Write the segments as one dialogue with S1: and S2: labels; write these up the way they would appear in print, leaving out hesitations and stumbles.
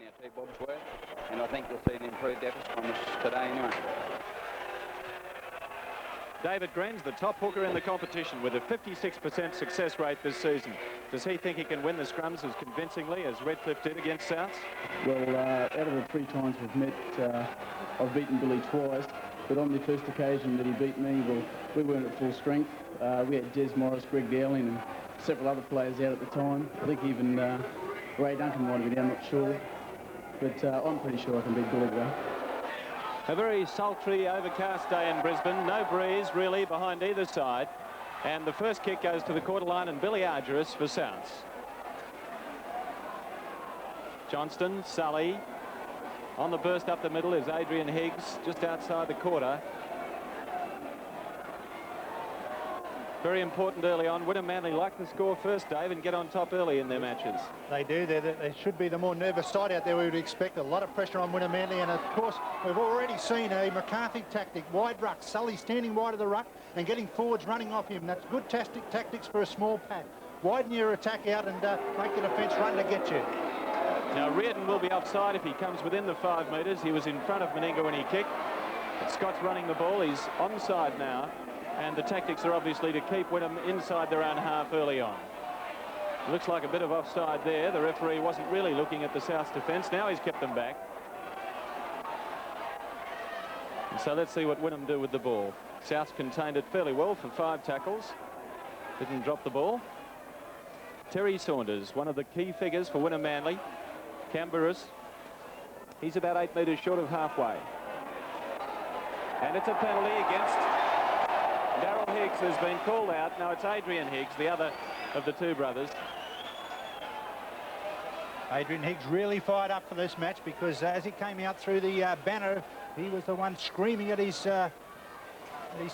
S1: our two bobs were, and I think you'll see an improved effort from us today anyway.
S2: David Grenz, the top hooker in the competition with a 56% success rate this season. Does he think he can win the scrums as convincingly as Redcliffe did against Souths?
S3: Well, out of the 3 times we've met, I've beaten Billy twice, but on the first occasion that he beat me, well, we weren't at full strength. We had Jez Morris, Greg Dowling and several other players out at the time. I think even Ray Duncan might have been down, not sure. But I'm pretty sure I can beat Billy today.
S2: A very sultry, overcast day in Brisbane. No breeze, really, behind either side. And the first kick goes to the quarter line, and Billy Argyris for Souths. Johnston, Sully. On the burst up the middle is Adrian Higgs, just outside the quarter. Very important early on. Wynnum-Manly like to score first, Dave, and get on top early in their matches.
S4: They do. They should be the more nervous side out there. We would expect a lot of pressure on Wynnum-Manly, and of course we've already seen a McCarthy tactic, wide ruck, Sully standing wide of the ruck and getting forwards running off him. That's good tactics for a small pack. Widen your attack out and make the defence run to get you.
S2: Now Reardon will be offside if he comes within the 5 metres. He was in front of Meninga when he kicked. But Scott's running the ball. He's onside now. And the tactics are obviously to keep Wynnum inside their own half early on. Looks like a bit of offside there. The referee wasn't really looking at the Souths defence. Now he's kept them back. And so let's see what Wynnum do with the ball. Souths contained it fairly well for 5 tackles. Didn't drop the ball. Terry Saunders, one of the key figures for Wynnum-Manly. Camberus. He's about 8 metres short of halfway. And it's a penalty against Darryl Higgs has been called out. Now it's Adrian Higgs, the other of the 2 brothers.
S4: Adrian Higgs really fired up for this match because as he came out through the banner, he was the one screaming at his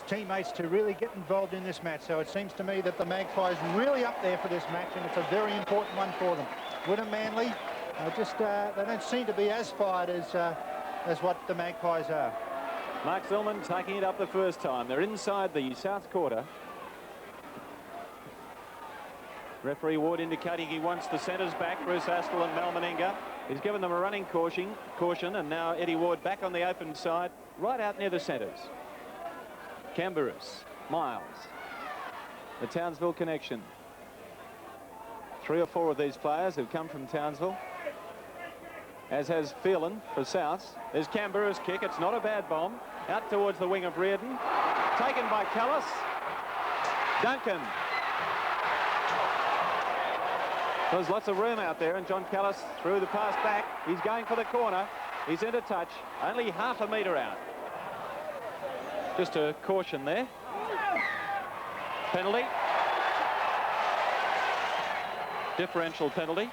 S4: teammates to really get involved in this match. So it seems to me that the Magpies really up there for this match, and it's a very important one for them. Wynnum-Manly, they don't seem to be as fired as what the Magpies are.
S2: Mark Zillman taking it up the first time. They're inside the South quarter. Referee Ward indicating he wants the centres back, Bruce Astill and Mal Meninga. He's given them a running caution, and now Eddie Ward back on the open side, right out near the centres. Camberus, Miles, the Townsville connection. 3 or 4 of these players have come from Townsville, as has Phelan for Souths. There's Camberus' kick. It's not a bad bomb. Out towards the wing of Reardon. Taken by Callis. Duncan. There's lots of room out there, and John Callis threw the pass back. He's going for the corner. He's into touch. Only half a metre out. Just a caution there. Penalty. Differential penalty.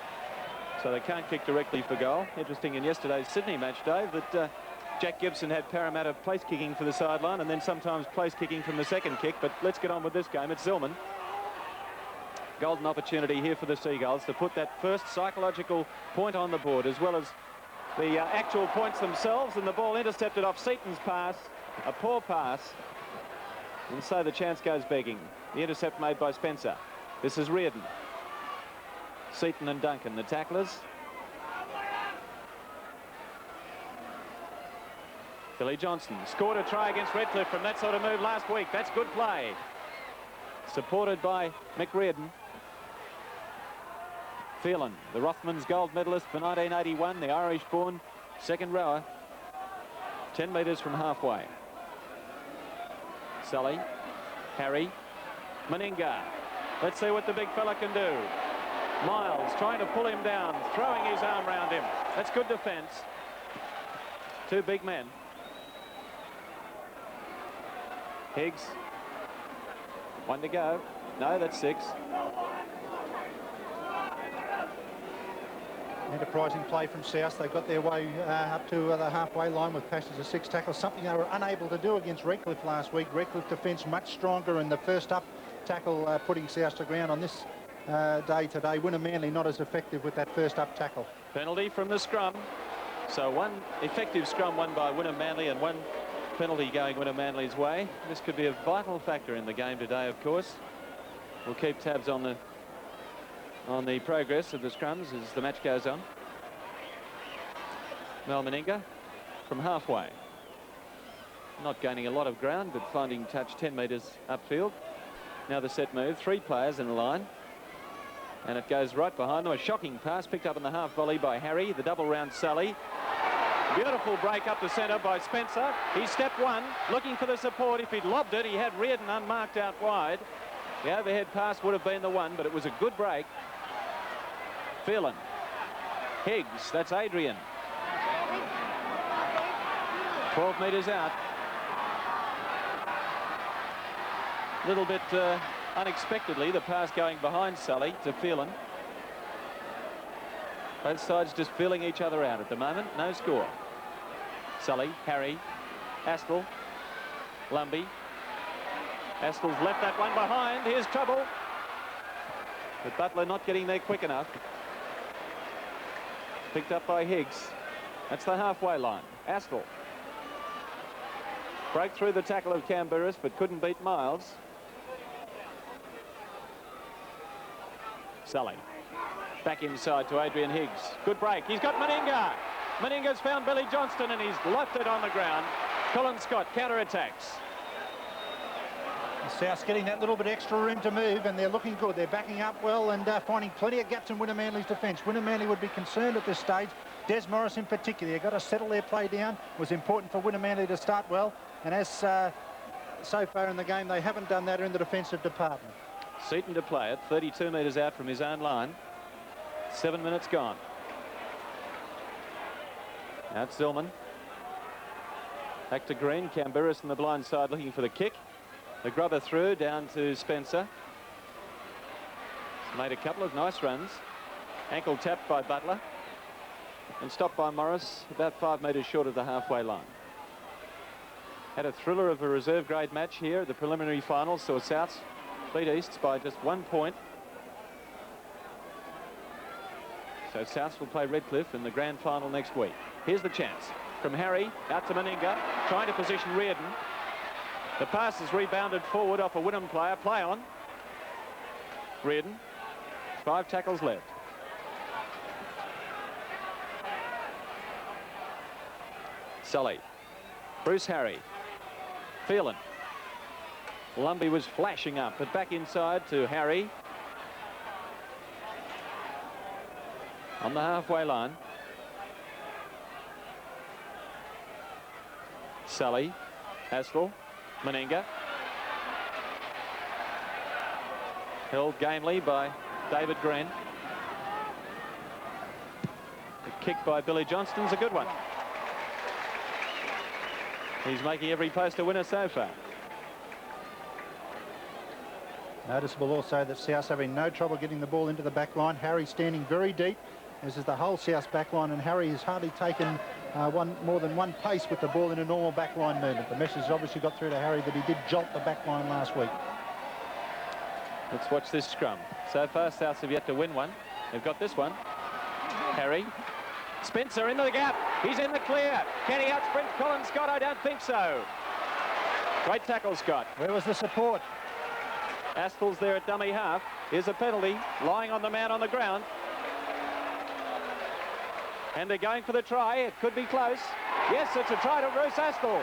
S2: So they can't kick directly for goal. Interesting in yesterday's Sydney match, Dave, that Jack Gibson had Parramatta place kicking for the sideline and then sometimes place kicking from the second kick. But let's get on with this game. It's Zillman. Golden opportunity here for the Seagulls to put that first psychological point on the board, as well as the actual points themselves, and the ball intercepted off Seaton's pass. A poor pass. And so the chance goes begging. The intercept made by Spencer. This is Reardon. Seaton and Duncan, the tacklers. Billy Johnston scored a try against Redcliffe from that sort of move last week. That's good play. Supported by Mick Reardon. Phelan, the Rothmans gold medalist for 1981, the Irish-born second rower. 10 metres from halfway. Sully, Harry, Meninga. Let's see what the big fella can do. Miles trying to pull him down, throwing his arm around him. That's good defence. 2 big men. Higgs. 1 to go. No, that's 6.
S4: Enterprising play from South. They got their way up to the halfway line with passes of 6 tackles, something they were unable to do against Redcliffe last week. Redcliffe defence much stronger, and the first up tackle putting South to ground on this day today. Wynnum-Manly not as effective with that first up tackle.
S2: Penalty from the scrum. So 1 effective scrum won by Wynnum-Manly and 1 penalty going Wynnum-Manly's way. This could be a vital factor in the game today, of course. We'll keep tabs on the progress of the scrums as the match goes on. Meninga from halfway. Not gaining a lot of ground, but finding touch 10 metres upfield. Now the set move, 3 players in the line. And it goes right behind them. A shocking pass picked up in the half volley by Harry. The double round Sully. Beautiful break up the centre by Spencer. He stepped one, looking for the support. If he'd lobbed it, he had Reardon unmarked out wide. The overhead pass would have been the one, but it was a good break. Phelan. Higgs, that's Adrian. 12 metres out. A little bit unexpectedly, the pass going behind Sully to Phelan. Both sides just feeling each other out at the moment. No score. Sully, Harry, Astle, Lumbey. Astle's left that one behind. Here's trouble. But Butler not getting there quick enough. Picked up by Higgs. That's the halfway line. Astle. Broke through the tackle of Camberis, but couldn't beat Miles. Sully. Back inside to Adrian Higgs. Good break. He's got Meninga. Meninga's found Billy Johnston and he's left it on the ground. Colin Scott counter-attacks.
S4: South's getting that little bit extra room to move, and they're looking good. They're backing up well and finding plenty of gaps in Wynnum-Manly's defence. Wynnum-Manly would be concerned at this stage. Des Morris in particular. They've got to settle their play down. It was important for Wynnum-Manly to start well, and as so far in the game, they haven't done that in the defensive department.
S2: Seaton to play it, 32 metres out from his own line. 7 minutes gone. Out Zillman. Back to Green. Camberis on the blind side looking for the kick. The grubber through down to Spencer. He's made a couple of nice runs. Ankle tapped by Butler. And stopped by Morris about 5 metres short of the halfway line. Had a thriller of a reserve grade match here at the preliminary final. Saw Souths beat Easts by just 1 point. So Souths will play Redcliffe in the grand final next week. Here's the chance from Harry out to Meninga, trying to position Reardon. The pass is rebounded forward off a Wynnum player. Play on. Reardon. 5 tackles left. Sully. Bruce Harry. Phelan. Lumbey was flashing up, but back inside to Harry. On the halfway line. Sully. Astle. Meninga. Held gamely by David Green. The kick by Billy Johnston's a good one. He's making every post a winner so far.
S4: Noticeable also that South's having no trouble getting the ball into the back line. Harry standing very deep, as is the whole South's back line, and Harry has hardly taken more than one pace with the ball in a normal back line movement. The message obviously got through to Harry that he did jolt the back line last week.
S2: Let's watch this scrum. So far, Souths have yet to win one. They've got this one. Harry. Spencer into the gap. He's in the clear. Can he outsprint Colin Scott? I don't think so. Great tackle, Scott.
S4: Where was the support?
S2: Astle's there at dummy half. Here's a penalty. Lying on the man on the ground. And they're going for the try. It could be close. Yes, it's a try to Bruce Astle.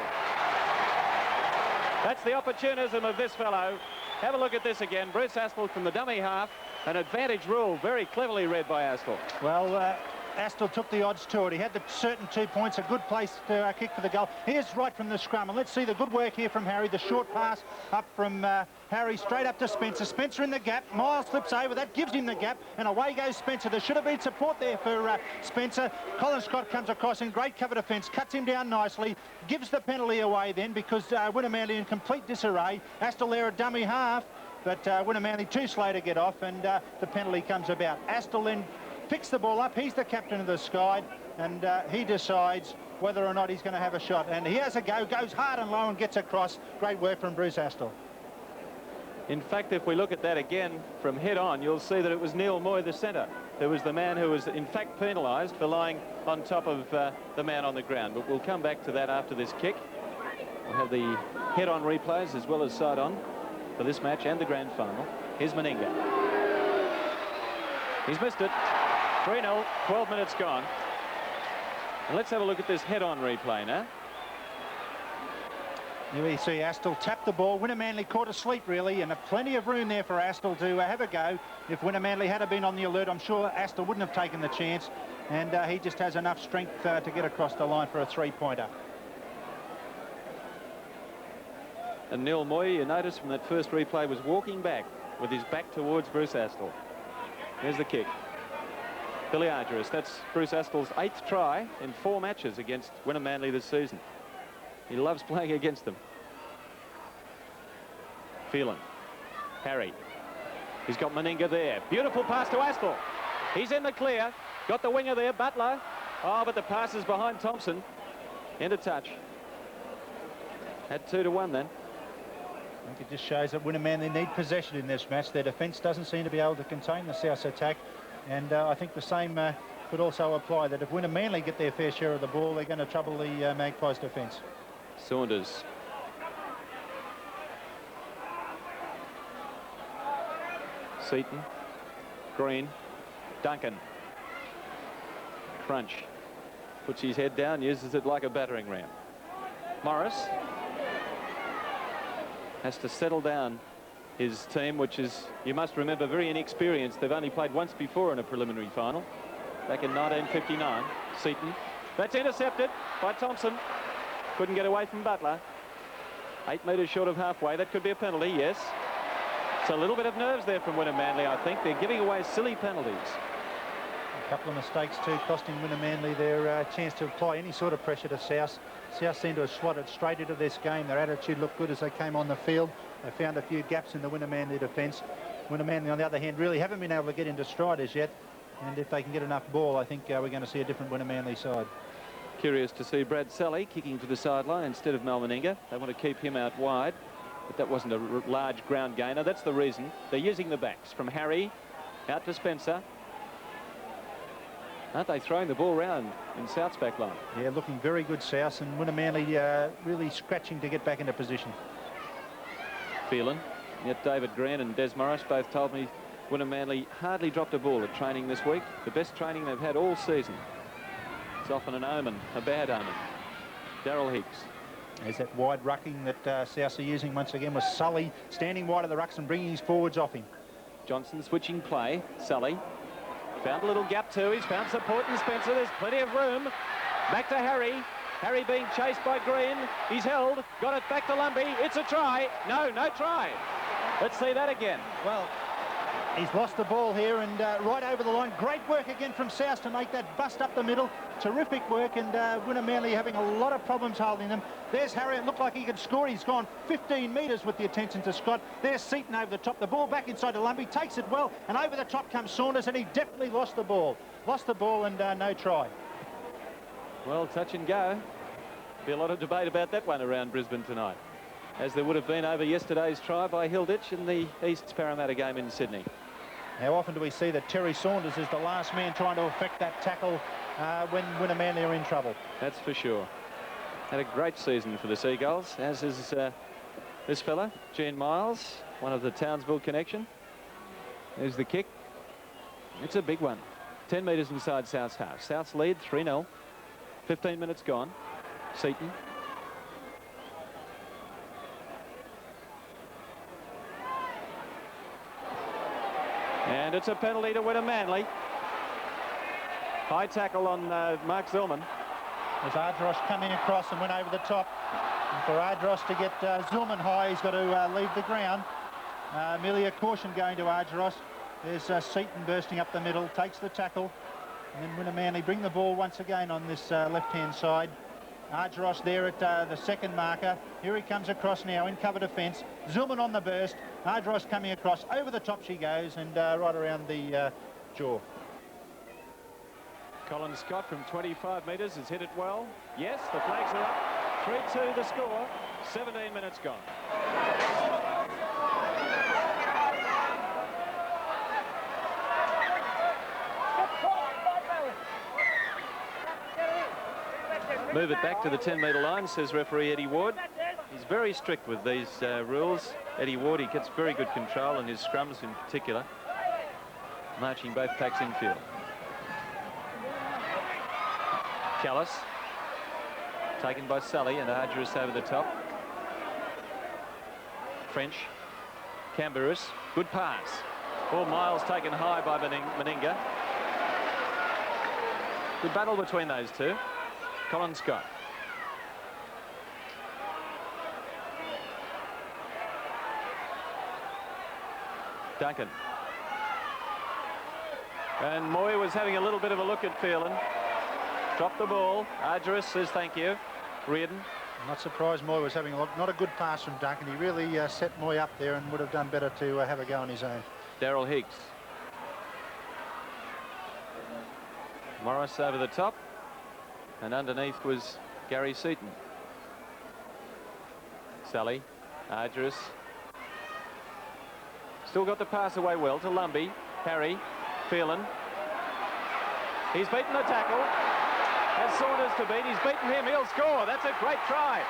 S2: That's the opportunism of this fellow. Have a look at this again. Bruce Astle from the dummy half. An advantage rule, very cleverly read by Astle.
S4: Well, Astle took the odds to it. He had the certain 2 points, a good place to kick for the goal. Here's right from the scrum, and let's see the good work here from Harry. The short pass up from Harry straight up to Spencer. Spencer in the gap. Miles flips over. That gives him the gap, and away goes Spencer. There should have been support there for Spencer. Colin Scott comes across in great cover defence, cuts him down nicely, gives the penalty away then because Wynnum-Manly in complete disarray. Astle there at dummy half, but Wynnum-Manly too slow to get off, and the penalty comes about. Astle then picks the ball up. He's the captain of the side, and he decides whether or not he's going to have a shot. And he has a go, goes hard and low and gets across. Great work from Bruce Astle.
S2: In fact, if we look at that again from head on, you'll see that it was Neil Moy, the centre, who was the man who was in fact penalised for lying on top of the man on the ground. But we'll come back to that after this kick. We'll have the head-on replays as well as side-on for this match and the grand final. Here's Meninga. He's missed it. 3-0, 12 minutes gone. And let's have a look at this head-on replay now.
S4: Here we see Astle tap the ball. Wynnum-Manly caught asleep, really, and plenty of room there for Astle to have a go. If Wynnum-Manly had been on the alert, I'm sure Astle wouldn't have taken the chance, and he just has enough strength to get across the line for a three-pointer.
S2: And Neil Moy, you notice from that first replay, was walking back with his back towards Bruce Astle. Here's the kick. Billy Argyris, that's Bruce Astle's 8th try in 4 matches against Wynnum-Manly this season. He loves playing against them. Phelan. Harry. He's got Meninga there. Beautiful pass to Astle. He's in the clear. Got the winger there, Butler. Oh, but the pass is behind Thompson. Into touch. Had 2-1 then.
S4: I think it just shows that Wynnum-Manly need possession in this match. Their defence doesn't seem to be able to contain the South's attack. And I think the same could also apply, that if Wynnum-Manly get their fair share of the ball, they're going to trouble the Magpies' defence.
S2: Saunders. Seaton. Green. Duncan. Crunch. Puts his head down, uses it like a battering ram. Morris has to settle down his team, which is, you must remember, very inexperienced. They've only played once before in a preliminary final, back in 1959. Seaton. That's intercepted by Thompson. Couldn't get away from Butler. 8 metres short of halfway. That could be a penalty, yes. It's a little bit of nerves there from Wynnum-Manly, I think. They're giving away silly penalties.
S4: A couple of mistakes too, costing Wynnum-Manly their chance to apply any sort of pressure to South. South seemed to have slotted straight into this game. Their attitude looked good as they came on the field. They found a few gaps in the Wynnum-Manly defence. Wynnum-Manly, on the other hand, really haven't been able to get into stride as yet. And if they can get enough ball, I think we're going to see a different Wynnum-Manly side.
S2: Curious to see Brad Sally kicking to the sideline instead of Meninga. They want to keep him out wide, but that wasn't a large ground gainer. That's the reason. They're using the backs from Harry out to Spencer. Aren't they throwing the ball round in South's back line?
S4: Yeah, looking very good, South, and Wynnum-Manly really scratching to get back into position.
S2: Phelan. Yet David Green and Des Morris both told me Wynnum-Manly hardly dropped a ball at training this week. The best training they've had all season. It's often an omen, a bad omen. Darryl Higgs.
S4: There's that wide rucking that South are using once again, with Sully standing wide of the rucks and bringing his forwards off him.
S2: Johnson switching play. Sully. Found a little gap too. He's found support in Spencer. There's plenty of room. Back to Harry. Harry being chased by Green. He's held. Got it back to Lumbey. It's a try. No try. Let's see that again.
S4: Well, he's lost the ball here and right over the line. Great work again from South to make that bust up the middle. Terrific work, and Wynnum-Manly having a lot of problems holding them. There's Harry. It looked like he could score. He's gone 15 metres with the attention to Scott. There's Seaton over the top. The ball back inside to Lumbey. Takes it well, and over the top comes Saunders, and he definitely lost the ball. Lost the ball and no try.
S2: Well, touch and go. Be a lot of debate about that one around Brisbane tonight, as there would have been over yesterday's try by Hilditch in the East Parramatta game in Sydney.
S4: How often do we see that Terry Saunders is the last man trying to affect that tackle when Wynnum-Manly are in trouble?
S2: That's for sure. Had a great season for the Seagulls, as is this fella, Gene Miles, one of the Townsville connection. There's the kick. It's a big one. 10 metres inside South's half. South's lead 3-0. 15 minutes gone. Seaton. And it's a penalty to Wynnum-Manly. High tackle on Mark Zillman.
S4: As Ardross coming across and went over the top. And for Ardross to get Zillman high, he's got to leave the ground. Merely a caution going to Ardross. There's Seaton bursting up the middle, takes the tackle. And then Wynnum-Manly bring the ball once again on this left-hand side. Ardross there at the second marker. Here he comes across now in cover defence. Zillman on the burst. Ardross coming across. Over the top she goes, and right around the jaw.
S2: Colin Scott from 25 metres has hit it well. Yes, the flags are up. 3-2 the score. 17 minutes gone. Move it back to the 10-metre line, says referee Eddie Ward. He's very strict with these rules. Eddie Ward, he gets very good control in his scrums in particular, marching both packs infield. Callis. Taken by Sully and Argyris over the top. French. Camberus. Good pass. Ball Miles taken high by Meninga. Good battle between those two. Colin Scott. Duncan. And Moy was having a little bit of a look at Phelan. Dropped the ball. Argyris says thank you. Reardon.
S4: I'm not surprised Moy was having a look. Not a good pass from Duncan. He really set Moy up there and would have done better to have a go on his own.
S2: Daryl Higgs. Morris over the top. And underneath was Gary Seaton. Sally. Argyris. Still got the pass away well to Lumbey. Harry. Phelan. He's beaten the tackle. Has Saunders to beat. He's beaten him. He'll score. That's a great try.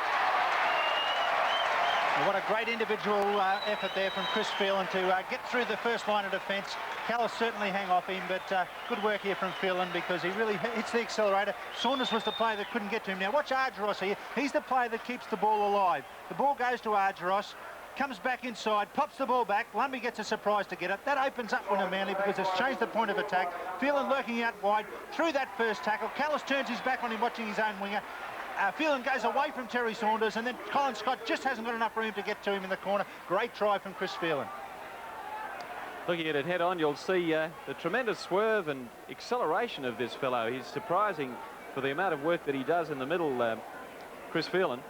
S4: Well, what a great individual effort there from Chris Phelan to get through the first line of defence. Callis certainly hang off him, but good work here from Phelan because he really hits the accelerator. Saunders was the player that couldn't get to him. Now watch Argyros here. He's the player that keeps the ball alive. The ball goes to Argyros. Comes back inside, pops the ball back. Lumbey gets a surprise to get it. That opens up Wynnum-Manly because it's changed the point of attack. Phelan lurking out wide through that first tackle. Callis turns his back on him watching his own winger. Phelan goes away from Terry Saunders, and then Colin Scott just hasn't got enough room to get to him in the corner. Great try from Chris Phelan.
S2: Looking at it head on, you'll see the tremendous swerve and acceleration of this fellow. He's surprising for the amount of work that he does in the middle, Chris Phelan.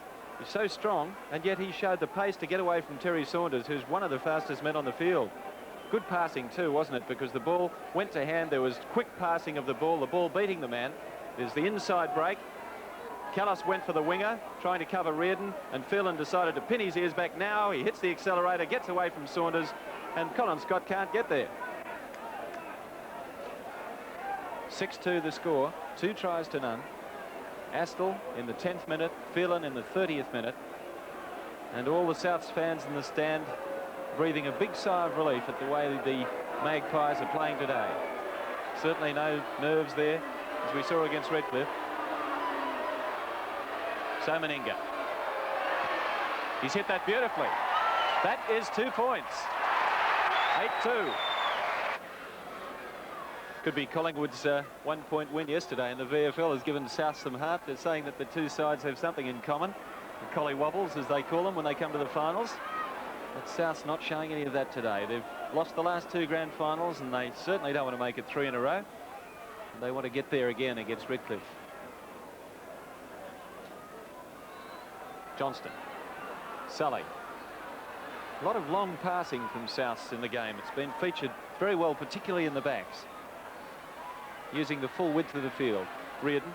S2: He's so strong, and yet he showed the pace to get away from Terry Saunders, who's one of the fastest men on the field. Good passing too, wasn't it? Because the ball went to hand. There was quick passing of the ball beating the man. There's the inside break. Callis went for the winger, trying to cover Reardon, and Phelan decided to pin his ears back now. He hits the accelerator, gets away from Saunders, and Colin Scott can't get there. 6-2 the score, 2 tries to none. Astle in the 10th minute, Phelan in the 30th minute, and all the Souths fans in the stand breathing a big sigh of relief at the way the Magpies are playing today. Certainly no nerves there, as we saw against Redcliffe. So Meninga. He's hit that beautifully. That is 2 points. 8-2. Could be Collingwood's 1-point win yesterday, and the VFL has given South some heart. They're saying that the two sides have something in common. The collie wobbles, as they call them, when they come to the finals. But South's not showing any of that today. They've lost the last 2 grand finals, and they certainly don't want to make it 3 in a row. They want to get there again against Redcliffe. Johnston. Sully. A lot of long passing from Souths in the game. It's been featured very well, particularly in the backs, using the full width of the field. Reardon.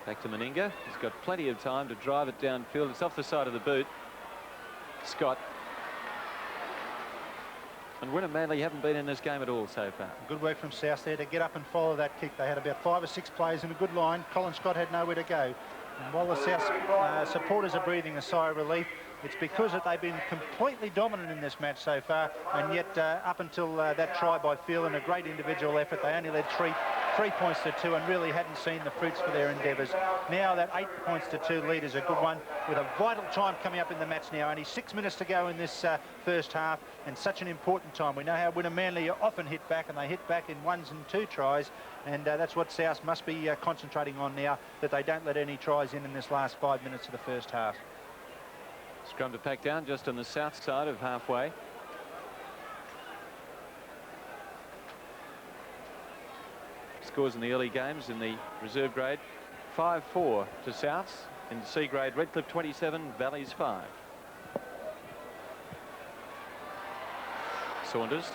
S2: Back to Meninga. He's got plenty of time to drive it downfield. It's off the side of the boot. Scott. And Wynnum-Manly haven't been in this game at all so far.
S4: Good work from South there to get up and follow that kick. They had about 5 or 6 players in a good line. Colin Scott had nowhere to go. And while the South supporters are breathing a sigh of relief, it's because that they've been completely dominant in this match so far, and yet up until that try by Phelan, a great individual effort, they only led 3 points to 2 and really hadn't seen the fruits for their endeavours. Now that 8 points to 2 lead is a good one, with a vital time coming up in the match now. Only 6 minutes to go in this first half, and such an important time. We know how Wynnum-Manly often hit back, and they hit back in 1s and 2 tries, and that's what South must be concentrating on now, that they don't let any tries in this last 5 minutes of the first half.
S2: Scrum to pack down just on the south side of halfway. Scores in the early games in the reserve grade: 5-4 to Souths. In the C grade, Redcliffe 27, Valleys 5. Saunders.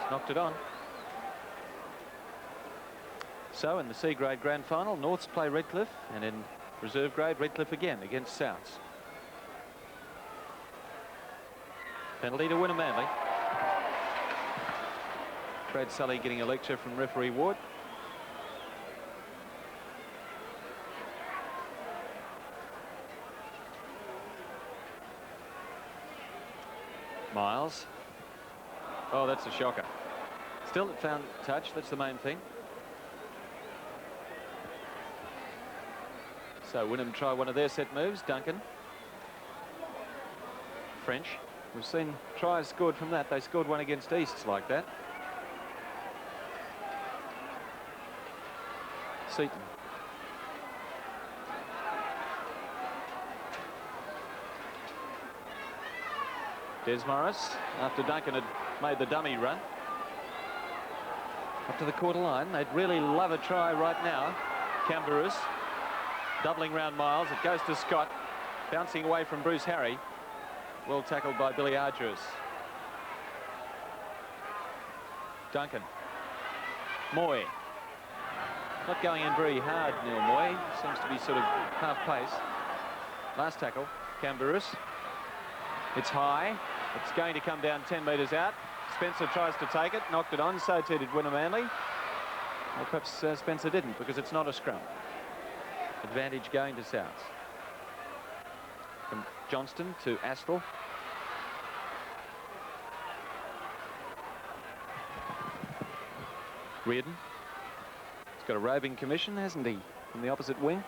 S2: He's knocked it on. So in the C grade grand final, Norths play Redcliffe, and in reserve grade, Redcliffe again against Souths. Penalty to Wynnum-Manly. Brad Sully getting a lecture from referee Ward. Miles. Oh, that's a shocker. Still, it found touch. That's the main thing. So Wynnum try one of their set moves. Duncan. French. We've seen tries scored from that. They scored one against Easts like that. Seaton. Des Morris, after Duncan had made the dummy run. Up to the quarter line. They'd really love a try right now. Camberus. Doubling round Miles. It goes to Scott. Bouncing away from Bruce Harry. Well tackled by Billy Argyros. Duncan. Moy. Not going in very hard, Neil Moy. Seems to be sort of half pace. Last tackle. Camberus. It's high. It's going to come down 10 metres out. Spencer tries to take it. Knocked it on. So too did Wynnum-Manly. Well, perhaps Spencer didn't, because it's not a scrum. Advantage going to Souths. From Johnston to Aspel. Reardon. He's got a roving commission, hasn't he, from the opposite wing.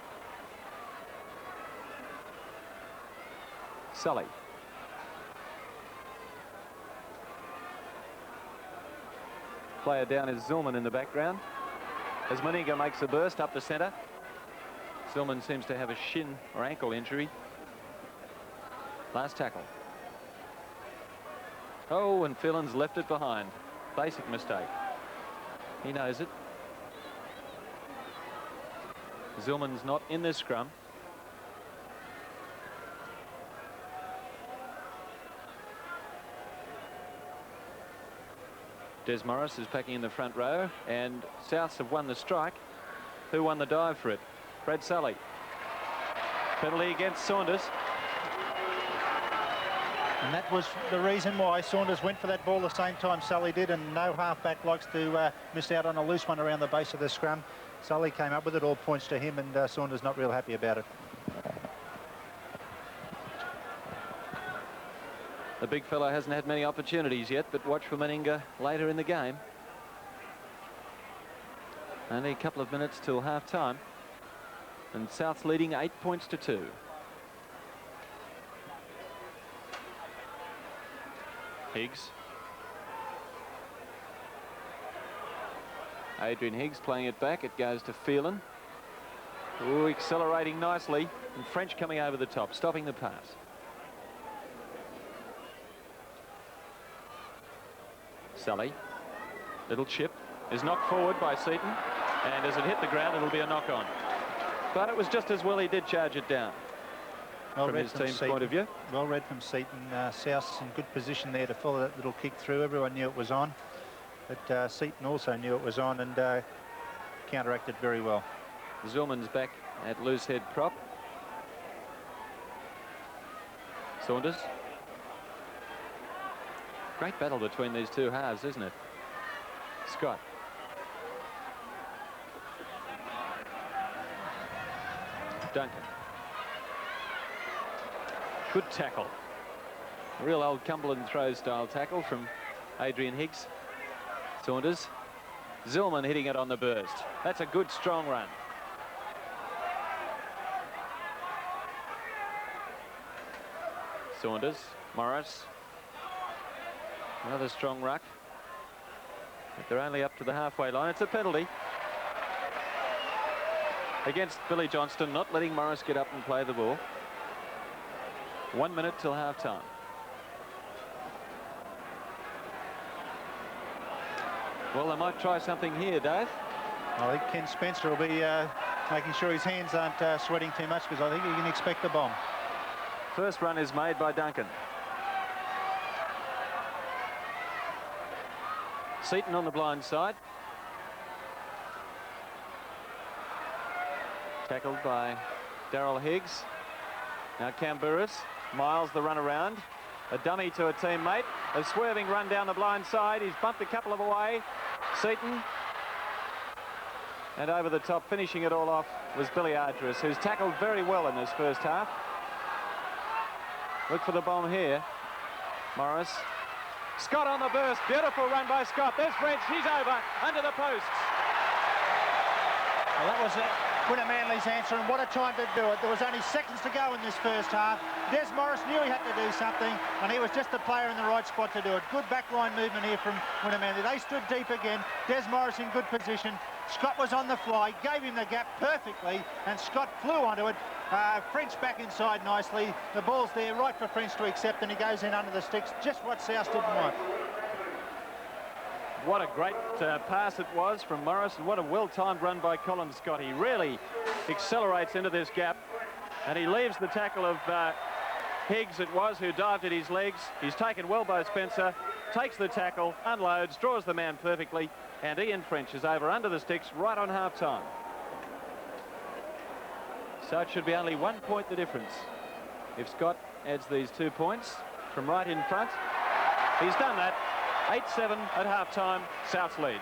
S2: Sully. Player down is Zillman in the background. As Meninga makes a burst up the centre. Zillman seems to have a shin or ankle injury. Last tackle. Oh, and Phelan's left it behind. Basic mistake. He knows it. Zillman's not in this scrum. Des Morris is packing in the front row, and Souths have won the strike. Who won the dive for it? Brad Sully. Penalty against Saunders.
S4: And that was the reason why Saunders went for that ball the same time Sully did, and no halfback likes to miss out on a loose one around the base of the scrum. Sully came up with it, all points to him, and Saunders not real happy about it.
S2: The big fellow hasn't had many opportunities yet, but watch for Meninga later in the game. Only a couple of minutes till half-time. And South's leading 8 points to 2. Higgs. Adrian Higgs playing it back. It goes to Phelan. Ooh, accelerating nicely. And French coming over the top, stopping the pass. Sully. Little chip is knocked forward by Seaton. And as it hit the ground, it'll be a knock-on. But it was just as well he did charge it down.
S4: Well
S2: from his team's point of view. Well
S4: read from Seaton. South's in good position there to follow that little kick through. Everyone knew it was on. But Seaton also knew it was on and counteracted very well.
S2: Zillman's back at loose head prop. Saunders. Great battle between these two halves, isn't it? Scott. Duncan. Good tackle. A real old Cumberland throw style tackle from Adrian Higgs. Saunders. Zillman hitting it on the burst. That's a good strong run. Saunders. Morris. Another strong ruck. But they're only up to the halfway line. It's a penalty against Billy Johnston, not letting Morris get up and play the ball. 1 minute till half-time. Well, they might try something here, Dave.
S4: I think Ken Spencer will be making sure his hands aren't sweating too much, because I think you can expect the bomb.
S2: First run is made by Duncan. Seaton on the blind side. Tackled by Daryl Higgs. Now Camberus. Miles the run around. A dummy to a teammate. A swerving run down the blind side. He's bumped a couple of away. Seaton. And over the top, finishing it all off, was Billy Argyros, who's tackled very well in this first half. Look for the bomb here. Morris. Scott on the burst. Beautiful run by Scott. There's French. He's over under the posts.
S4: Well, that was Wynnum-Manly's answer, and what a time to do it. There was only seconds to go in this first half. Des Morris knew he had to do something, and he was just the player in the right spot to do it. Good backline movement here from Wynnum-Manly. They stood deep again. Des Morris in good position. Scott was on the fly, gave him the gap perfectly, and Scott flew onto it. French back inside nicely. The ball's there, right for French to accept, and he goes in under the sticks. Just what South didn't want.
S2: What a great pass it was from Morris, and what a well-timed run by Colin Scott. He really accelerates into this gap, and he leaves the tackle of Higgs, it was, who dived at his legs. He's taken well by Spencer, takes the tackle, unloads, draws the man perfectly, and Ian French is over under the sticks right on half-time. So it should be only 1 point the difference if Scott adds these 2 points from right in front. He's done that. 8-7 at half-time, South's lead.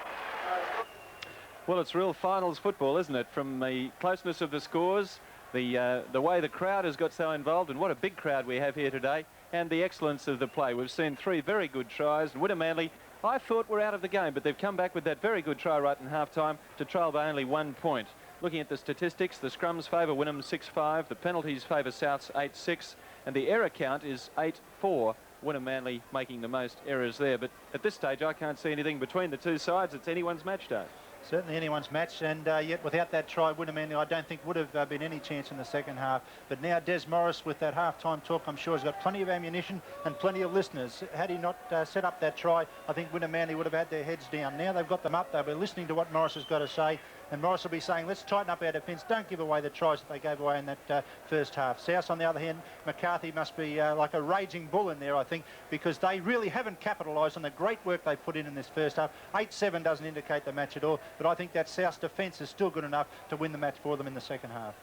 S2: Well, it's real finals football, isn't it? From the closeness of the scores, the way the crowd has got so involved, and what a big crowd we have here today, and the excellence of the play. We've seen 3 very good tries, and Wynnum-Manly, I thought, were out of the game, but they've come back with that very good try right in half-time to trail by only 1 point. Looking at the statistics, the scrums favour Wynnum 6-5, the penalties favour Souths 8-6, and the error count is 8-4. Wynnum-Manly making the most errors there, but at this stage I can't see anything between the two sides. It's anyone's match day.
S4: Certainly anyone's match, and yet without that try, Wynnum-Manly I don't think would have been any chance in the second half. But now Des Morris with that half-time talk, I'm sure has got plenty of ammunition and plenty of listeners. Had he not set up that try, I think Wynnum-Manly would have had their heads down. Now they've got them up, they'll be listening to what Morris has got to say, and Morris will be saying, let's tighten up our defence, don't give away the tries that they gave away in that first half. South, on the other hand, McCarthy must be like a raging bull in there, I think, because they really haven't capitalised on the great work they put in this first half. 8-7 doesn't indicate the match at all, but I think that South's defence is still good enough to win the match for them in the second half.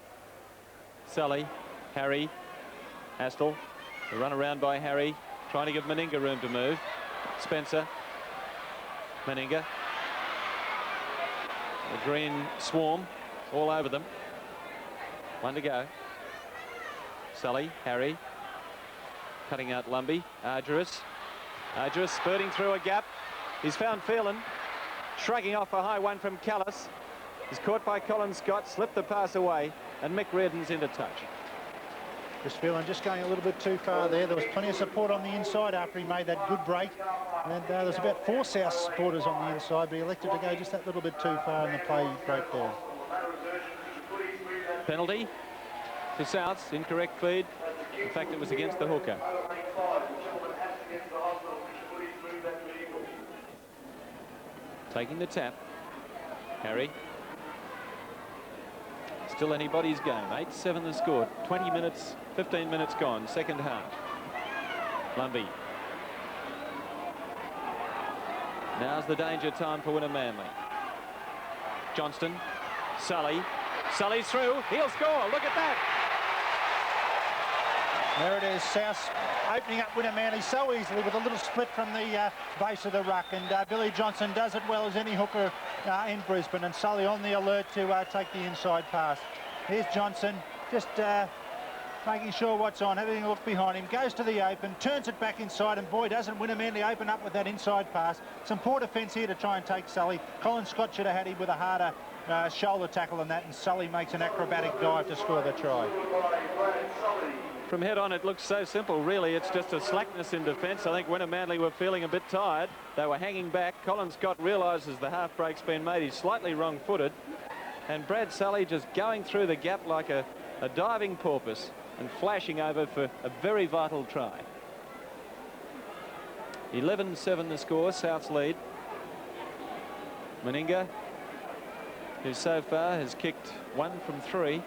S2: Sully, Harry, Astle, the run around by Harry, trying to give Meninga room to move. Spencer, Meninga. The green swarm all over them. 1 to go. Sully, Harry, cutting out Lumbey. Arduous spurting through a gap. He's found Phelan, shrugging off a high one from Callis. He's caught by Colin Scott, slipped the pass away, and Mick Reardon's into touch.
S4: Chris Phelan just going a little bit too far there. There was plenty of support on the inside after he made that good break. And there's about 4 South supporters on the inside, but he elected to go just that little bit too far in the play break there.
S2: Penalty to Souths, incorrect feed. In fact, it was against the hooker. Taking the tap. Harry. Still anybody's game. 8-7 the score. 20 minutes, 15 minutes gone. Second half. Lumbey. Now's the danger time for Wynnum-Manly. Johnston. Sully. Sully's through. He'll score. Look at that.
S4: There it is. South opening up Wynnum-Manly so easily with a little split from the base of the ruck. And Billy Johnson does it well as any hooker in Brisbane. And Sully on the alert to take the inside pass. Here's Johnson just making sure what's on, having a look behind him, goes to the open, turns it back inside, and boy, doesn't Wynnum-Manly open up with that inside pass. Some poor defence here to try and take Sully. Colin Scott should have had him with a harder shoulder tackle than that, and Sully makes an acrobatic dive to score the try.
S2: From head on, it looks so simple, really. It's just a slackness in defence. I think Wynnum-Manly were feeling a bit tired. They were hanging back. Colin Scott realises the half break's been made. He's slightly wrong-footed. And Brad Sully just going through the gap like a diving porpoise and flashing over for a very vital try. 11-7 the score, South's lead. Meninga, who so far has kicked 1 from 3.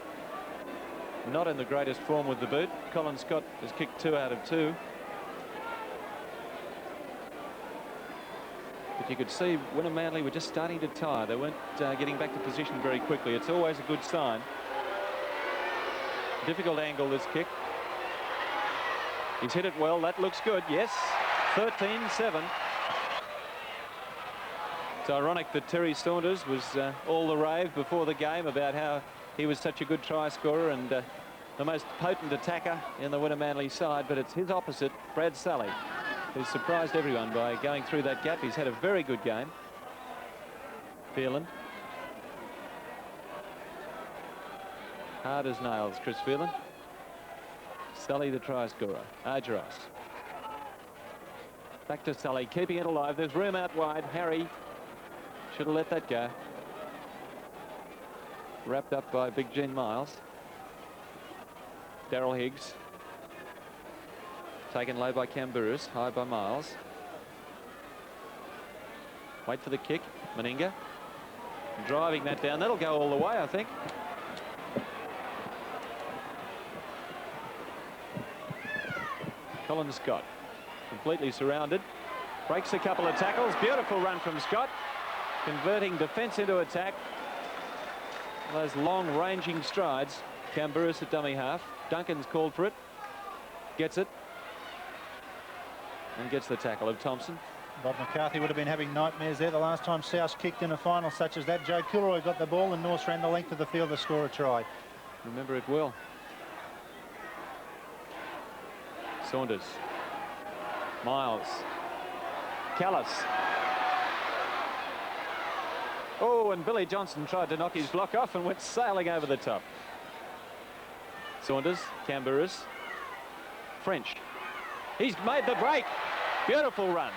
S2: Not in the greatest form with the boot. Colin Scott has kicked 2 out of 2. But you could see Wynnum-Manly were just starting to tire. They weren't getting back to position very quickly. It's always a good sign. Difficult angle, this kick. He's hit it well. That looks good. Yes, 13-7. It's ironic that Terry Saunders was all the rave before the game about how he was such a good try scorer and the most potent attacker in the Wynnum-Manly side, but it's his opposite, Brad Sully. who's surprised everyone by going through that gap. He's had a very good game. Phelan. Hard as nails, Chris Phelan. Sully, the try scorer. Argyros. Back to Sully, keeping it alive. There's room out wide. Harry should have let that go. Wrapped up by Big Gene Miles. Daryl Higgs. Taken low by Camburus, high by Miles. Wait for the kick. Meninga. Driving that down. That'll go all the way, I think. Colin Scott, completely surrounded. Breaks a couple of tackles. Beautiful run from Scott. Converting defence into attack. Those long ranging strides. Camburus at dummy half. Duncan's called for it. Gets it. And gets the tackle of Thompson.
S4: Bob McCarthy would have been having nightmares there the last time South kicked in a final such as that. Joe Kilroy got the ball and North ran the length of the field to score a try.
S2: Remember it well. Saunders. Miles. Callis. Oh, and Billy Johnson tried to knock his block off and went sailing over the top. Saunders, Camburus. French. He's made the break. Beautiful run.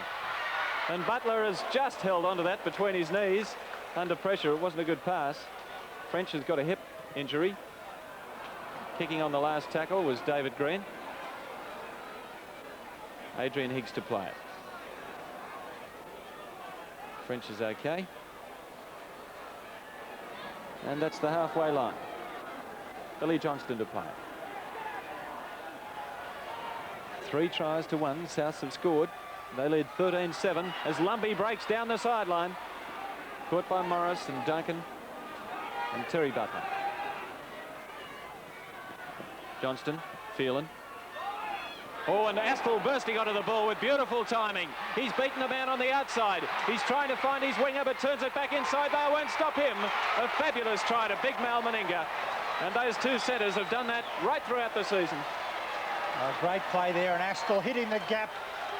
S2: And Butler has just held onto that between his knees. Under pressure, it wasn't a good pass. French has got a hip injury. Kicking on the last tackle was David Green. Adrian Higgs to play it. French is okay. And that's the halfway line. Billy Johnston to play it. 3 tries to 1. Souths have scored. They lead 13-7 as Lumbey breaks down the sideline. Caught by Morris and Duncan and Terry Butler. Johnston, Phelan. Oh, and Astle bursting onto the ball with beautiful timing. He's beaten the man on the outside. He's trying to find his winger, but turns it back inside. They won't stop him. A fabulous try to Big Mal Meninga. And those 2 centres have done that right throughout the season.
S4: A great play there, and Astle hitting the gap.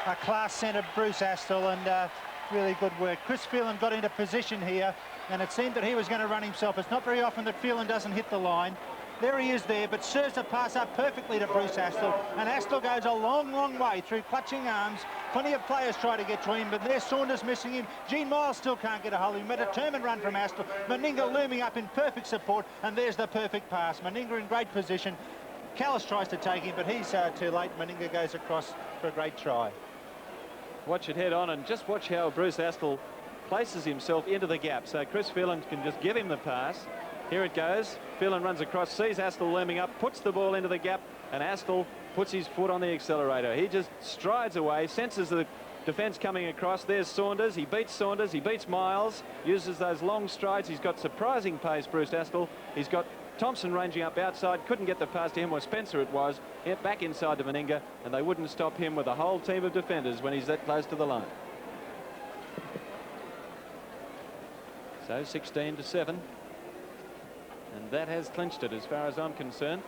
S4: A class centre, Bruce Astle, and really good work. Chris Phelan got into position here, and it seemed that he was going to run himself. It's not very often that Phelan doesn't hit the line. There he is there, but serves the pass up perfectly to Bruce Astle, and Astle goes a long, long way through clutching arms. Plenty of players try to get to him, but there's Saunders missing him. Gene Miles still can't get a hold of him. A determined run from Astle. Meninga looming up in perfect support, and there's the perfect pass. Meninga in great position. Callis tries to take him, but he's too late. Meninga goes across for a great try.
S2: Watch it head on, and just watch how Bruce Astle places himself into the gap. So Chris Phelan can just give him the pass. Here it goes. Phelan runs across, sees Astle looming up, puts the ball into the gap, and Astle puts his foot on the accelerator. He just strides away, senses the defence coming across. There's Saunders. He beats Miles, uses those long strides. He's got surprising pace, Bruce Astle. He's got Thompson ranging up outside, couldn't get the pass to him, or Spencer it was. Hit back inside to Meninga, and they wouldn't stop him with a whole team of defenders when he's that close to the line. So 16-7. And that has clinched it as far as I'm concerned.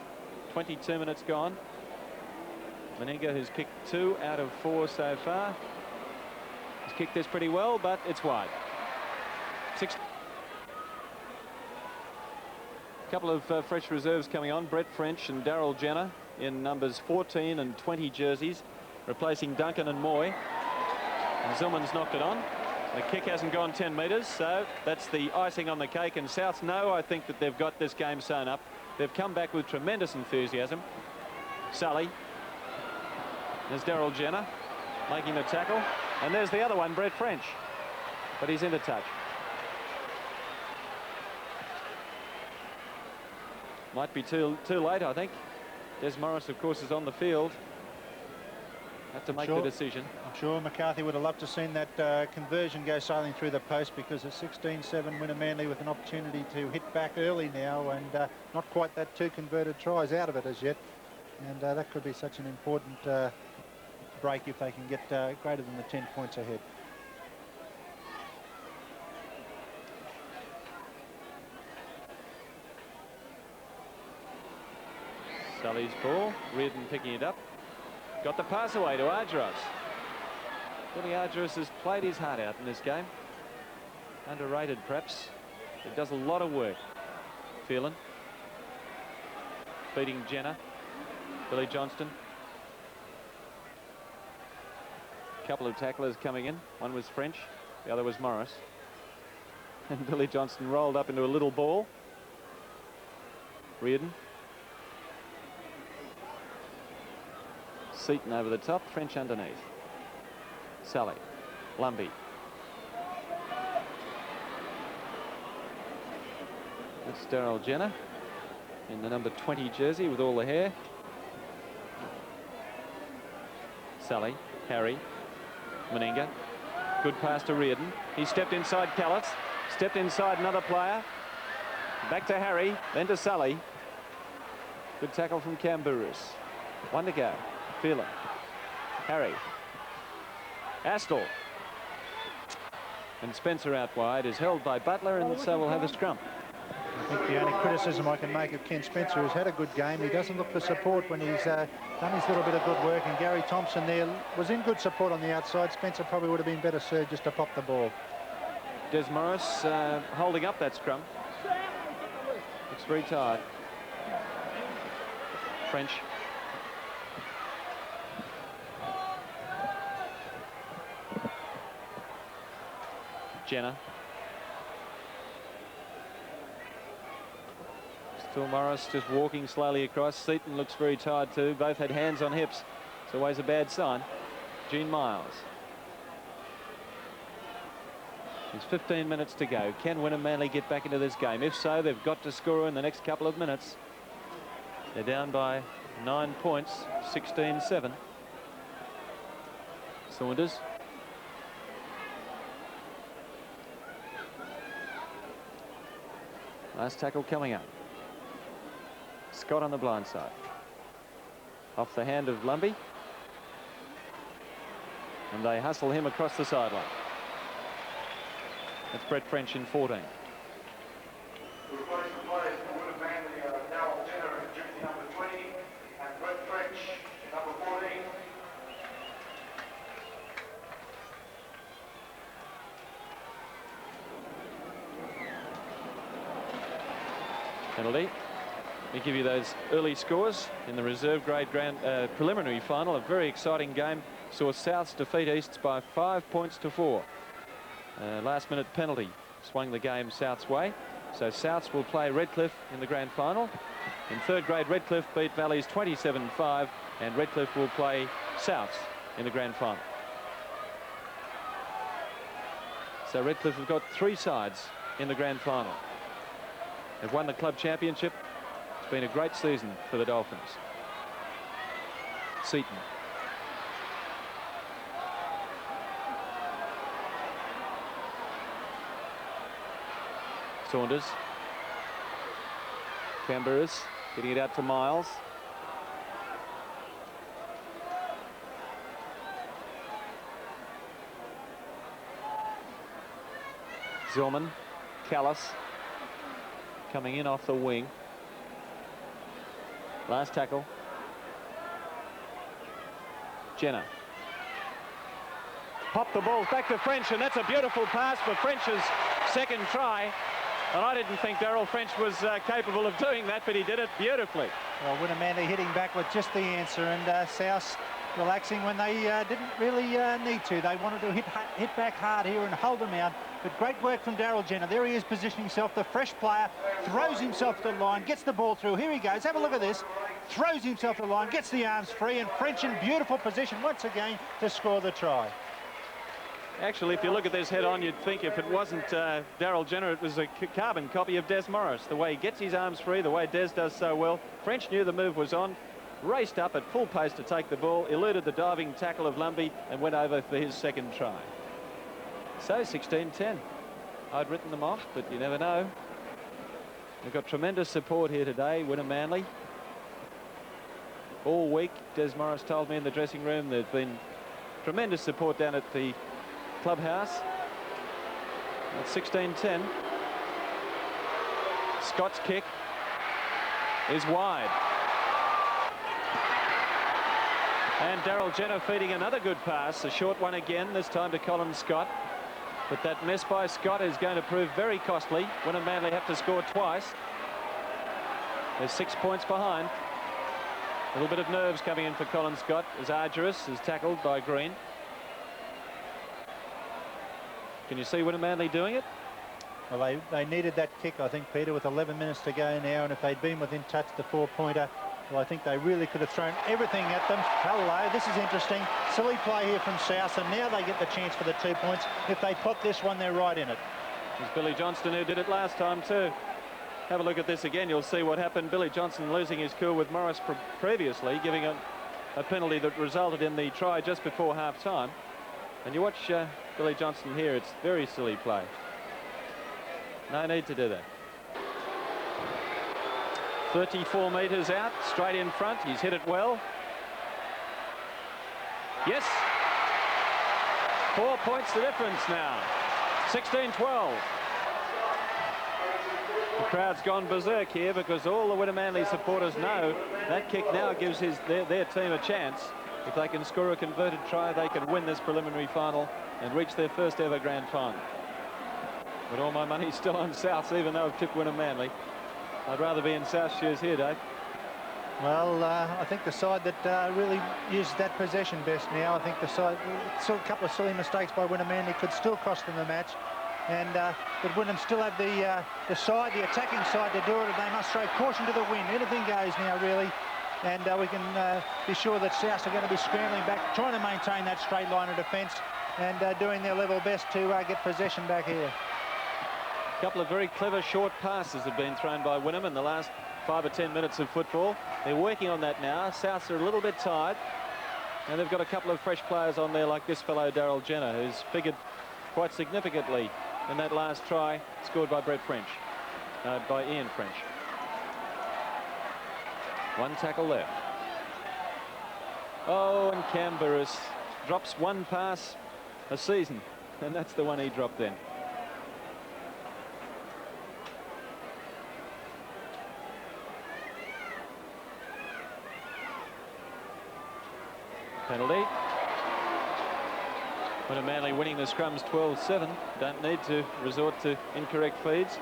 S2: 22 minutes gone. Meninga, who's kicked 2 out of 4 so far, has kicked this pretty well, but it's wide. Couple of fresh reserves coming on. Brett French and Daryl Jenner in numbers 14 and 20 jerseys, replacing Duncan and Moy. And Zillman's knocked it on. The kick hasn't gone 10 metres, so that's the icing on the cake. And Souths know, I think, that they've got this game sewn up. They've come back with tremendous enthusiasm. Sully. There's Daryl Jenner making the tackle. And there's the other one, Brett French. But he's into touch. Might be too late, I think. Des Morris, of course, is on the field. Have to make the decision.
S4: I'm sure McCarthy would have loved to have seen that conversion go sailing through the post, because it's 16-7 Wynnum-Manly with an opportunity to hit back early now, and not quite that 2 converted tries out of it as yet. And that could be such an important break if they can get greater than the 10 points ahead.
S2: Sully's ball. Reardon picking it up. Got the pass away to Argyros. Billy Argyros has played his heart out in this game. Underrated, perhaps. He does a lot of work. Phelan. Beating Jenner. Billy Johnston. A couple of tacklers coming in. One was French. The other was Morris. And Billy Johnston rolled up into a little ball. Reardon. Seaton over the top. French underneath. Sally. Lumbey. That's Daryl Jenner in the number 20 jersey with all the hair. Sally. Harry. Meninga. Good pass to Reardon. He stepped inside Callis. Stepped inside another player. Back to Harry. Then to Sully. Good tackle from Camburus. One to go. Phelan. Harry. Astle. And Spencer out wide is held by Butler, and so we'll have a scrum.
S4: I think the only criticism I can make of Ken Spencer has had a good game. He doesn't look for support when he's done his little bit of good work, and Gary Thompson there was in good support on the outside. Spencer probably would have been better served just to pop the ball.
S2: Des Morris holding up that scrum. Looks very tired. French. Jenner. Still Morris just walking slowly across. Seaton looks very tired too. Both had hands on hips. It's always a bad sign. Gene Miles. There's 15 minutes to go. Can Wynnum-Manly get back into this game? If so, they've got to score in the next couple of minutes. They're down by 9 points, 16-7. Saunders. Last tackle coming up. Scott on the blind side. Off the hand of Lumbey. And they hustle him across the sideline. That's Brett French in 14.
S5: Replacing players for Wynnum-Manly, Daryl Jenner in jersey number 20 and Brett French in number 14.
S2: Penalty. We give you those early scores in the reserve grade preliminary final. A very exciting game. Saw Souths defeat Easts by 5 points to 4. Last minute penalty swung the game South's way. So Souths will play Redcliffe in the grand final. In third grade, Redcliffe beat Valleys 27-5, and Redcliffe will play Souths in the grand final. So Redcliffe have got 3 sides in the grand final. They've won the club championship. It's been a great season for the Dolphins. Seaton. Saunders. Camburus getting it out to Miles. Zillman. Callis. Coming in off the wing. Last tackle. Jenner. Pop the ball back to French, and that's a beautiful pass for French's second try. And I didn't think Daryl French was capable of doing that, but he did it beautifully.
S4: Well, Wynnum-Manly hitting back with just the answer, and South relaxing when they didn't really need to. They wanted to hit back hard here and hold them out. But great work from Daryl Jenner. There he is positioning himself. The fresh player throws himself to the line, gets the ball through. Here he goes. Have a look at this. Throws himself to the line, gets the arms free, and French in beautiful position once again to score the try.
S2: Actually, if you look at this head on, you'd think if it wasn't Daryl Jenner, it was a carbon copy of Des Morris. The way he gets his arms free, the way Des does so well. French knew the move was on, raced up at full pace to take the ball, eluded the diving tackle of Lumbey, and went over for his second try. So 16-10. I'd written them off, but you never know. They've got tremendous support here today, Wynnum-Manly. All week, Des Morris told me in the dressing room, there's been tremendous support down at the clubhouse. At 16-10. Scott's kick is wide. And Daryl Jenner feeding another good pass, a short one again, this time to Colin Scott. But that miss by Scott is going to prove very costly. Wynnum-Manly have to score twice. They're 6 points behind. A little bit of nerves coming in for Colin Scott as Argyris is tackled by Green. Can you see Wynnum-Manly doing it?
S4: Well, they needed that kick, I think, Peter, with 11 minutes to go now, and if they'd been within touch the 4-pointer, well, I think they really could have thrown everything at them. Hello, this is interesting. Silly play here from South, and now they get the chance for the 2 points. If they put this one, they're right in it.
S2: It was Billy Johnston who did it last time too. Have a look at this again, you'll see what happened. Billy Johnston losing his cool with Morris previously, giving a penalty that resulted in the try just before half-time. And you watch Billy Johnston here, it's very silly play. No need to do that. 34 metres out, straight in front. He's hit it well. Yes. 4 points the difference now. 16-12. The crowd's gone berserk here because all the Wynnum-Manly supporters know that kick now gives their team a chance. If they can score a converted try, they can win this preliminary final and reach their first ever grand final. But all my money's still on Souths, even though I've tipped Wynnum-Manly. I'd rather be in South's shoes here, Dave.
S4: Well, I think the side that really used that possession best now, I think the side, a couple of silly mistakes by Wynnum-Manly could still cost them the match. And but Wynnum still have the side, the attacking side to do it, and they must throw caution to the wind. Anything goes now, really. And we can be sure that Souths are going to be scrambling back, trying to maintain that straight line of defence and doing their level best to get possession back here.
S2: A couple of very clever short passes have been thrown by Wynnum in the last 5 or 10 minutes of football. They're working on that now. Souths are a little bit tired, and they've got a couple of fresh players on there like this fellow Daryl Jenner, who's figured quite significantly in that last try scored by by Ian French. One tackle left. Oh, and Cam Burris drops one pass a season, and that's the one he dropped then. Penalty. Wynnum-Manly winning the scrums 12-7. Don't need to resort to incorrect feeds.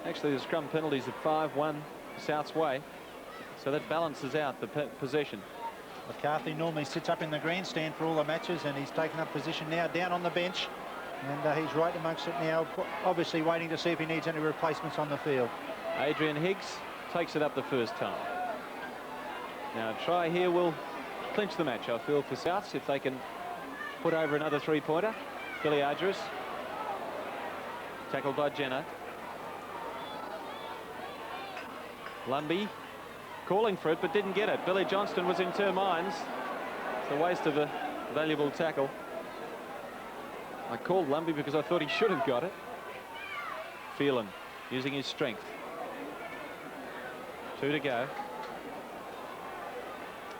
S2: Actually, the scrum penalties at 5-1 South's way, so that balances out the possession.
S4: McCarthy normally sits up in the grandstand for all the matches, and he's taken up position now down on the bench, and he's right amongst it now, obviously waiting to see if he needs any replacements on the field. Adrian
S2: Higgs takes it up the first time. Now a try here will clinch the match, I feel, for Souths if they can put over another 3-pointer. Billy Argyris tackled by Jenner. Lumby calling for it but didn't get it. Billy Johnston was in 2 minds. It's a waste of a valuable tackle. I called Lumby because I thought he should have got it. Phelan using his strength. 2 to go.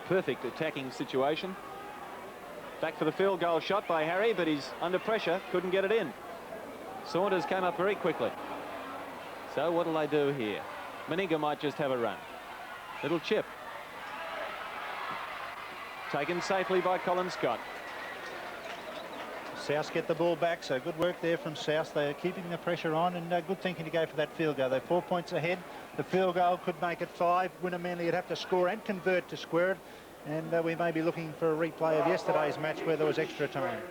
S2: Perfect attacking situation. Back for the field goal shot by Harry, but he's under pressure, couldn't get it in. Saunders came up very quickly. So what'll they do here? Meninga might just have a run. Little chip. Taken safely by Colin Scott.
S4: South get the ball back, so good work there from South. They are keeping the pressure on, and good thinking to go for that field goal. They're 4 points ahead. The field goal could make it 5. Wynnum-Manly would have to score and convert to square it, and we may be looking for a replay of yesterday's match where there was extra time.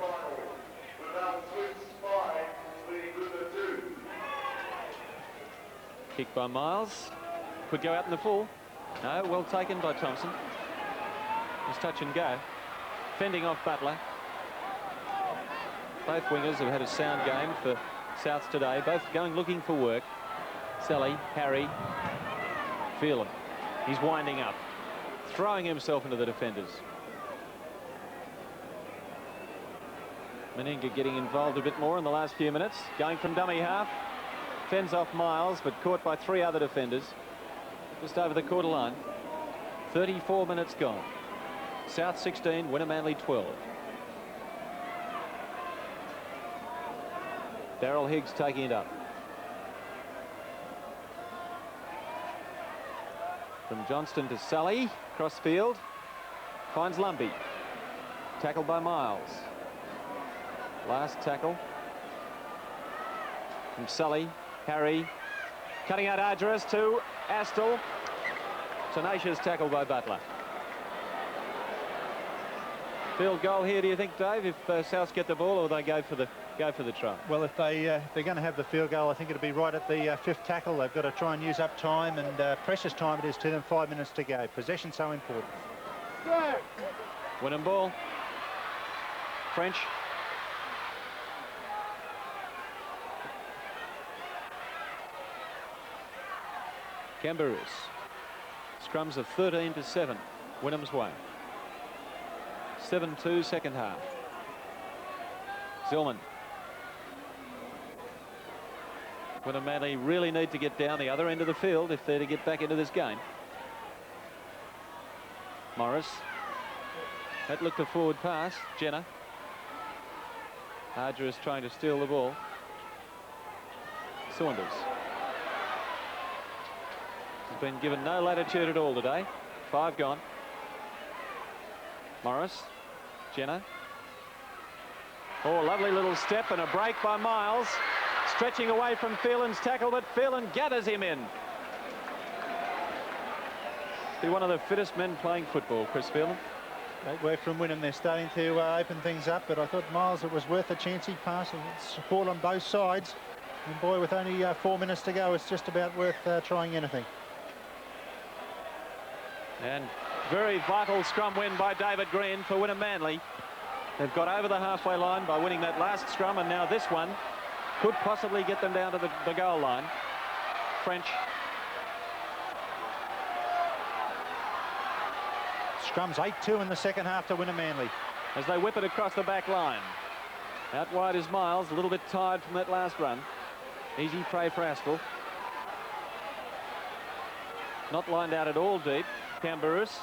S2: Kick by Miles. Could go out in the full. No, well taken by Thompson. It's touch and go. Fending off Butler. Both wingers have had a sound game for Souths today, both going looking for work. Sally, Harry, Phelan. He's winding up, throwing himself into the defenders. Meninga getting involved a bit more in the last few minutes. Going from dummy half. Fends off Miles, but caught by 3 other defenders. Just over the quarter line. 34 minutes gone. South 16, Wynnum-Manly 12. Daryl Higgs taking it up. From Johnston to Sully, cross field, finds Lumbey. Tackled by Miles. Last tackle from Sully. Harry cutting out Argyros to Astle. Tenacious tackle by Butler. Field goal here, do you think, Dave, if Souths get the ball, or they go for the try?
S4: Well, if they're going to have the field goal, I think it'll be right at the fifth tackle. They've got to try and use up time, and precious time it is to them. 5 minutes to go. Possession so important.
S2: Wynnum ball. French. Camberus. Scrums of 13-7. Wynnum's way. 7-2 second half. Zillman. Wynnum-Manly really need to get down the other end of the field if they're to get back into this game. Morris. That looked a forward pass. Jenner. Argyros trying to steal the ball. Saunders. Has been given no latitude at all today. 5 gone. Morris. Jenner. Oh, lovely little step and a break by Miles. Stretching away from Phelan's tackle, but Phelan gathers him in. Be one of the fittest men playing football, Chris Phelan.
S4: Great work from Wynnum. They're starting to open things up, but I thought Miles, it was worth a chance he passed. Support on both sides. And boy, with only 4 minutes to go, it's just about worth trying anything.
S2: And very vital scrum win by David Green for Wynnum-Manly. They've got over the halfway line by winning that last scrum, and now this one could possibly get them down to the goal line. French.
S4: Scrums 8-2 in the second half to Wynnum-Manly.
S2: As they whip it across the back line. Out wide is Miles, a little bit tired from that last run. Easy prey for Astle. Not lined out at all deep. Camberus.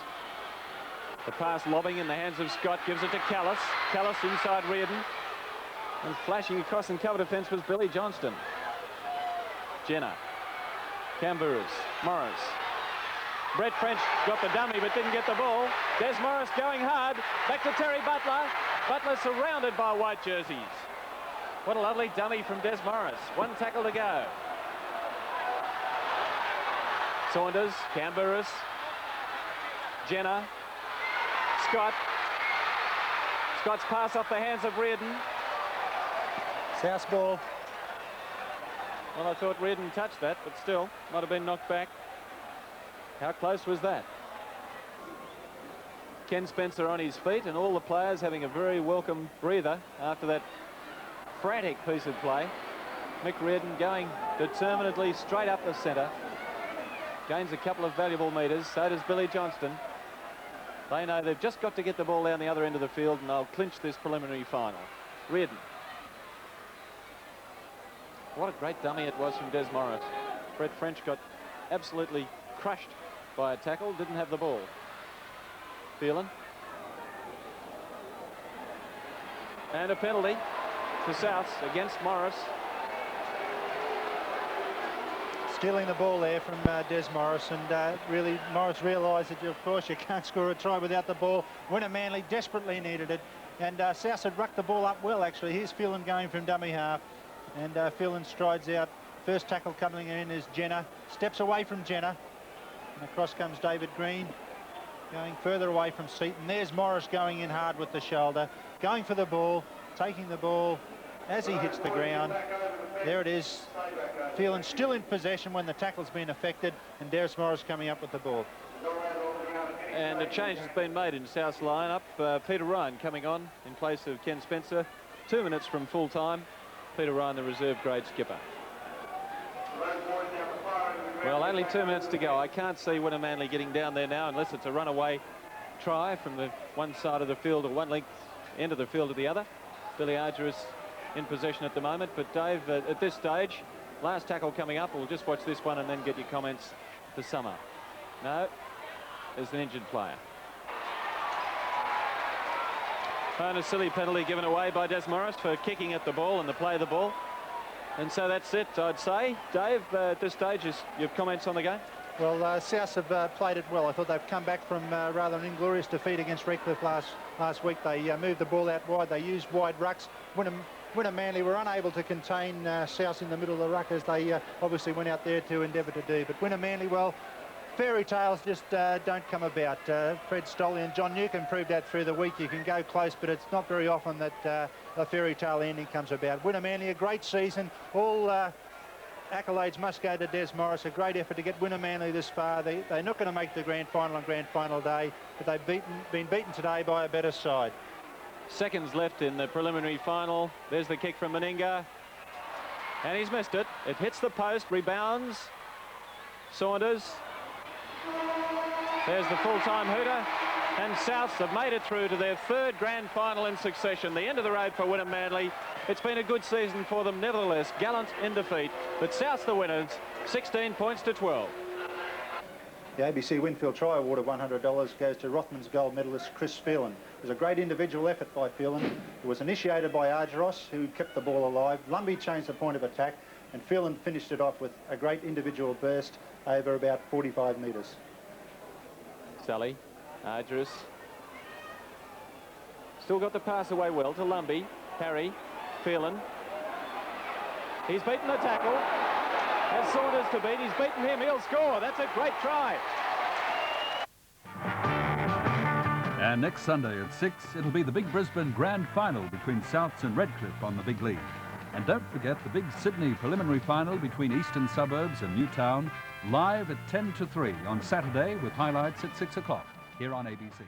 S2: The pass lobbing in the hands of Scott, gives it to Callis. Callis inside Reardon. And flashing across in cover defence was Billy Johnston. Jenner. Camberus. Morris. Brett French got the dummy but didn't get the ball. Des Morris going hard. Back to Terry Butler. Butler surrounded by white jerseys. What a lovely dummy from Des Morris. 1 tackle to go. Saunders. Camberus. Jenner. Scott. Scott's pass off the hands of Reardon.
S4: South ball.
S2: Well, I thought Reardon touched that, but still might have been knocked back. How close was that? Ken Spencer on his feet, and all the players having a very welcome breather after that frantic piece of play. Mick Reardon going determinedly straight up the centre. Gains a couple of valuable metres. So does Billy Johnston. They know they've just got to get the ball down the other end of the field, and they'll clinch this preliminary final. Reardon. What a great dummy it was from Des Morris. Brett French got absolutely crushed by a tackle, didn't have the ball. Phelan. And a penalty to Souths against Morris.
S4: Stealing the ball there from Des Morris, and really Morris realised that, of course, you can't score a try without the ball. Wynnum-Manly desperately needed it, and Souths had rucked the ball up well, actually. Here's Phelan going from dummy half, and Phelan strides out. First tackle coming in is Jenner. Steps away from Jenner, and across comes David Green, going further away from Seaton. There's Morris going in hard with the shoulder, going for the ball, taking the ball as he hits the ground. There it is. Phelan still in possession when the tackle's been affected, and Des Morris coming up with the ball.
S2: And a change has been made in South's line-up. Peter Ryan coming on in place of Ken Spencer. 2 minutes from full time. Peter Ryan, the reserve grade skipper. Well, only 2 minutes to go. I can't see Wynnum-Manly getting down there now unless it's a runaway try from the one side of the field or one length end of the field to the other. Billy Argyros in possession at the moment, but Dave, at this stage, last tackle coming up. We'll just watch this one and then get your comments to sum up. No, there's an injured player. And a silly penalty given away by Des Morris for kicking at the ball and the play of the ball. And so that's it, I'd say. Dave, at this stage, is your comments on the game?
S4: Well, Souths have played it well. I thought they've come back from rather an inglorious defeat against Redcliffe last week. They moved the ball out wide. They used wide rucks. Wynnum-Manly were unable to contain Souths in the middle of the ruck, as they obviously went out there to endeavour to do. But Wynnum-Manly, well, fairy tales just don't come about. Fred Stoley and John Newcombe proved that through the week. You can go close, but it's not very often that a fairy tale ending comes about. Wynnum-Manly, a great season. All accolades must go to Des Morris. A great effort to get Wynnum-Manly this far. They're not going to make the grand final on grand final day, but they've been beaten today by a better side.
S2: Seconds left in the preliminary final. There's the kick from Meninga, and he's missed it. It hits the post, rebounds. Saunders. There's the full-time hooter, and Souths have made it through to their third grand final in succession. The end of the road for Wynnum-Manly. It's been a good season for them, nevertheless. Gallant in defeat, but Souths the winners, 16 points to 12.
S4: The ABC Winfield Try Award of $100 goes to Rothman's gold medalist Chris Phelan. It was a great individual effort by Phelan. It was initiated by Argyros, who kept the ball alive. Lumbie changed the point of attack, and Phelan finished it off with a great individual burst over about 45 metres.
S2: Sally, Argyros. Still got the pass away well to Lumbie. Harry, Phelan. He's beaten the tackle. Has Saunders to beat. He's beaten him. He'll score. That's a great try.
S6: And next Sunday at 6, it'll be the big Brisbane Grand Final between Souths and Redcliffe on the big league. And don't forget the big Sydney preliminary final between Eastern Suburbs and Newtown, live at 10 to 3 on Saturday, with highlights at 6 o'clock here on ABC.